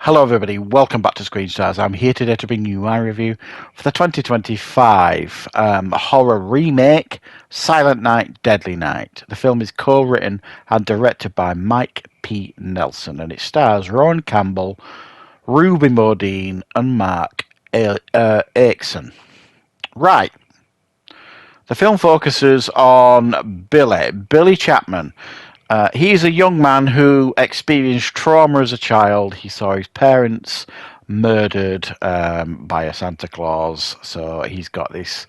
Hello everybody, welcome back to Screenstars. I'm here today to bring you my review for the 2025 horror remake, Silent Night, Deadly Night. The film is co-written and directed by Mike P. Nelson, and it stars Rowan Campbell, Ruby Modine and Mark Aitken. Right, the film focuses on Billy Chapman. He's a young man who experienced trauma as a child. He saw his parents murdered by a Santa Claus, so he's got this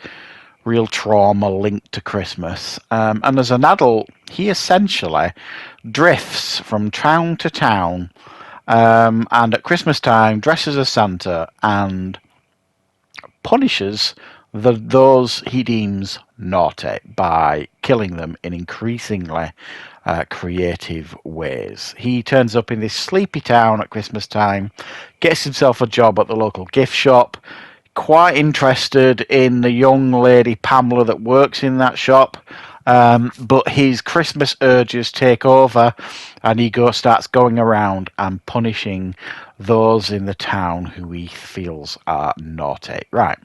real trauma linked to Christmas. And as an adult, he essentially drifts from town to town, and at Christmas time dresses as Santa and punishes those he deems naughty by killing them in increasingly creative ways. He turns up in this sleepy town at Christmas time, gets himself a job at the local gift shop, quite interested in the young lady Pamela that works in that shop. But his Christmas urges take over, and he starts going around and punishing those in the town who he feels are naughty. Right.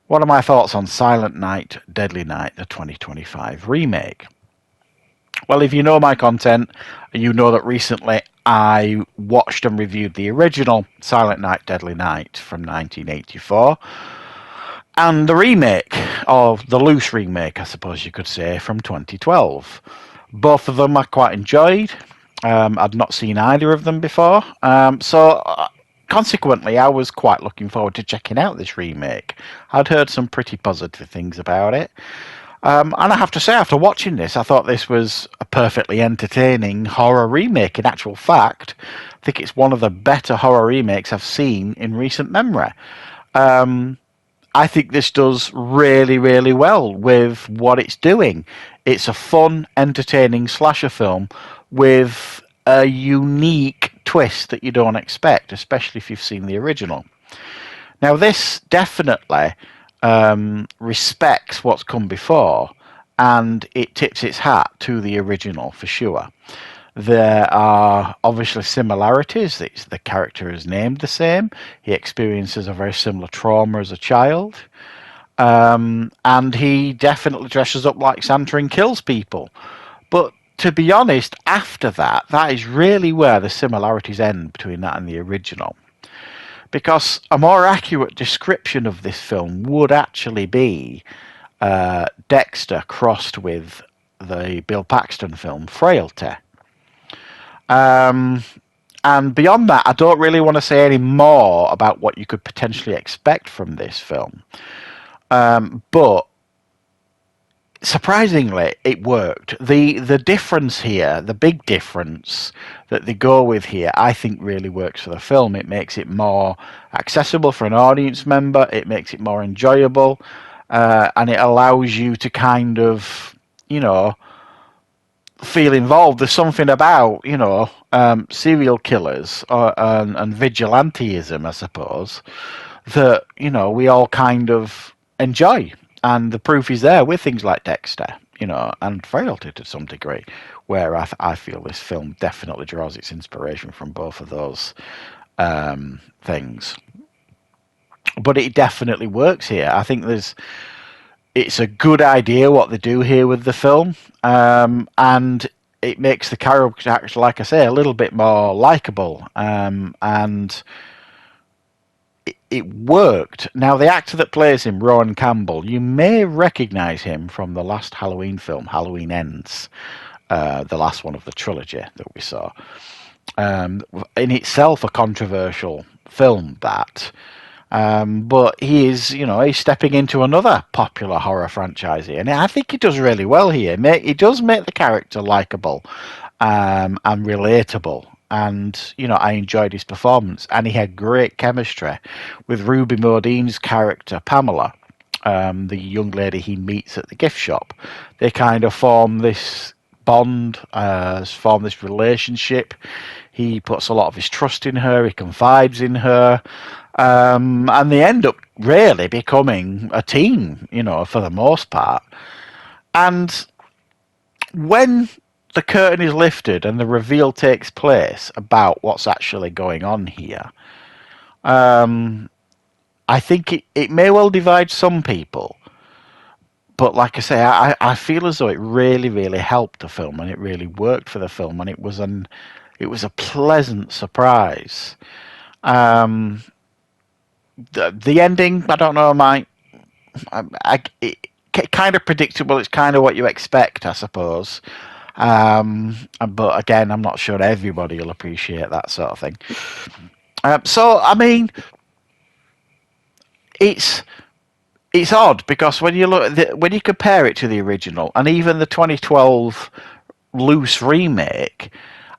What are my thoughts on Silent Night, Deadly Night, the 2025 remake? Well, if you know my content, you know that recently I watched and reviewed the original Silent Night, Deadly Night from 1984, and the remake, or the loose remake, I suppose you could say, from 2012. Both of them I quite enjoyed. I'd not seen either of them before, consequently, I was quite looking forward to checking out this remake. I'd heard some pretty positive things about it. And I have to say, after watching this, I thought this was a perfectly entertaining horror remake. In actual fact, I think it's one of the better horror remakes I've seen in recent memory. I think this does really, really well with what it's doing. It's a fun, entertaining slasher film with a unique twist that you don't expect, especially if you've seen the original. Now, this definitely respects what's come before, and it tips its hat to the original for sure. There are obviously similarities. The character is named the same. He experiences a very similar trauma as a child. And he definitely dresses up like Santa and kills people. But to be honest, after that, that is really where the similarities end between that and the original. Because a more accurate description of this film would actually be Dexter crossed with the Bill Paxton film Frailty. And beyond that, I don't really want to say any more about what you could potentially expect from this film. But surprisingly, it worked. The difference here, the big difference that they go with here, I think really works for the film. It makes it more accessible for an audience member. It makes it more enjoyable. And it allows you to kind of, feel involved. There's something about, serial killers and vigilanteism, I suppose, that, we all kind of enjoy. And the proof is there with things like Dexter, and Frailty to some degree, where I feel this film definitely draws its inspiration from both of those things. But it definitely works here. I think it's a good idea what they do here with the film, and it makes the character, like I say, a little bit more likable, and it worked. Now, the actor that plays him, Rowan Campbell, you may recognise him from the last Halloween film, Halloween Ends, the last one of the trilogy that we saw. In itself, a controversial film, that. But he is, he's stepping into another popular horror franchise here, and I think he does really well here. He does make the character likable and relatable. And, I enjoyed his performance. And he had great chemistry with Ruby Modine's character, Pamela, the young lady he meets at the gift shop. They kind of form this bond, form this relationship. He puts a lot of his trust in her. He confides in her. And they end up really becoming a team, for the most part. And when the curtain is lifted and the reveal takes place about what's actually going on here, I think it may well divide some people. But like I say, I feel as though it really, really helped the film, and it really worked for the film, and it was a pleasant surprise. Um, the ending, I don't know, kind of predictable. It's kind of what you expect, I suppose. But again, I'm not sure everybody will appreciate that sort of thing. So I mean, it's it's odd because when you when you compare it to the original and even the 2012 loose remake,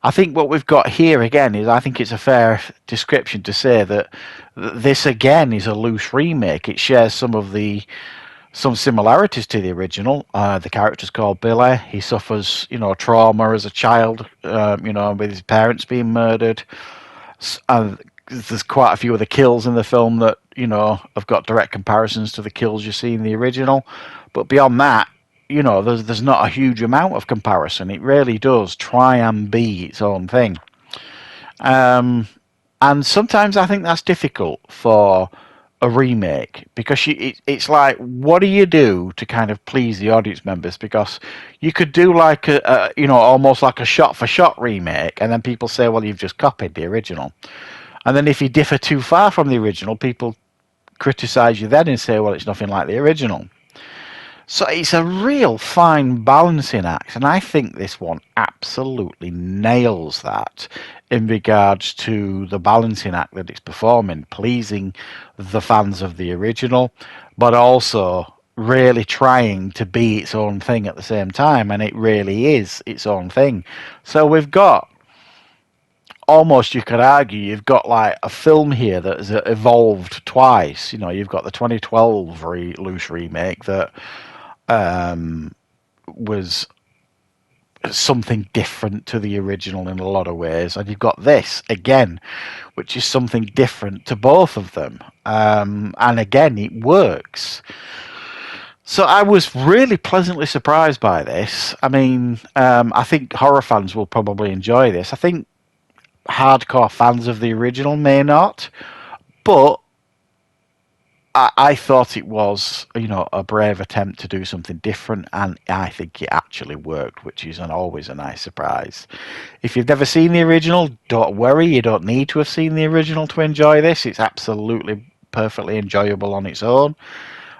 I think what we've got here again is I think it's a fair description to say that this again is a loose remake. It shares some similarities to the original. The character's called Billy. He suffers, trauma as a child, with his parents being murdered. And there's quite a few of the kills in the film that, have got direct comparisons to the kills you see in the original. But beyond that, there's not a huge amount of comparison. It really does try and be its own thing. And sometimes I think that's difficult for a remake because it's like, what do you do to kind of please the audience members? Because you could do like almost like a shot for shot remake, and then people say, well, you've just copied the original. And then if you differ too far from the original, people criticize you then and say, well, it's nothing like the original. So it's a real fine balancing act, and I think this one absolutely nails that in regards to the balancing act that it's performing, pleasing the fans of the original, but also really trying to be its own thing at the same time, and it really is its own thing. So we've got, almost you could argue, you've got like a film here that has evolved twice. You've got the 2012 loose remake that was something different to the original in a lot of ways, and you've got this again, which is something different to both of them, and again it works. So I was really pleasantly surprised by this. I mean, I think horror fans will probably enjoy this. I think hardcore fans of the original may not, but I thought it was, a brave attempt to do something different, and I think it actually worked, which is always a nice surprise. If you've never seen the original, don't worry, you don't need to have seen the original to enjoy this. It's absolutely perfectly enjoyable on its own.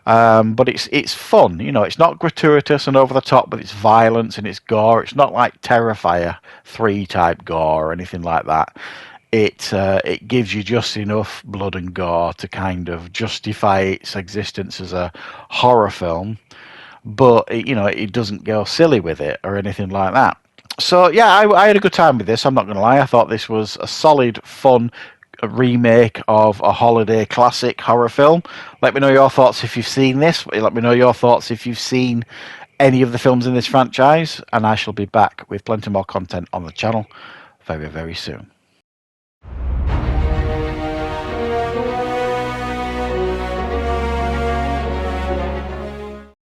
But it's fun, it's not gratuitous and over the top, but it's violence and it's gore. It's not like Terrifier 3 type gore or anything like that. It gives you just enough blood and gore to kind of justify its existence as a horror film, but it doesn't go silly with it or anything like that. So yeah, I had a good time with this. I'm not going to lie. I thought this was a solid, fun remake of a holiday classic horror film. Let me know your thoughts if you've seen this. Let me know your thoughts if you've seen any of the films in this franchise, and I shall be back with plenty more content on the channel very, very soon.